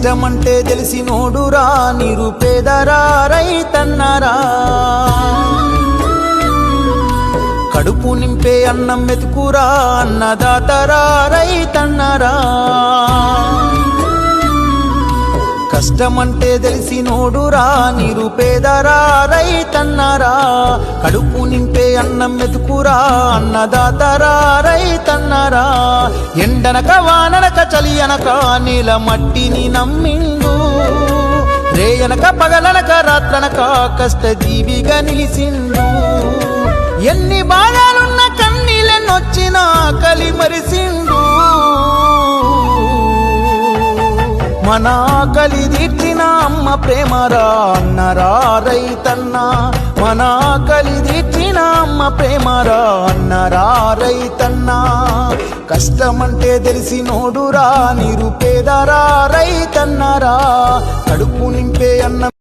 కష్టమంటే తెలిసినోడురా నిరుపేదరా రైతన్నరా కడుపు నింపే అన్నం మెతుకురా అన్నదాతరా రైతన్నరా కష్టమంటే తెలిసినోడురా నిరుపేదరా రైతన్నరా కడుపు నింపే అన్నం మెతుకురా అన్నదాతరా రైతన్నరా ఎండనక వాననక చలి అనక నీల మట్టిని నమ్మిండు రేయనక పగలనక రాత్రనక కష్టజీవిగా నిలిసిండు ఎన్ని బాధలున్న కన్నీళ్ళనొచ్చినా కలిమరిసిండు మన ఆకలి తీర్చిన అమ్మ ప్రేమరా అన్నరా రైతన్న మన ఆకలి తీర్చిన అమ్మ ప్రేమరా అన్నరా రైతన్న కష్టమంటే తెలిసినోడురా నిరుపేదరా రైతన్నరా కడుపు నింపే అన్నం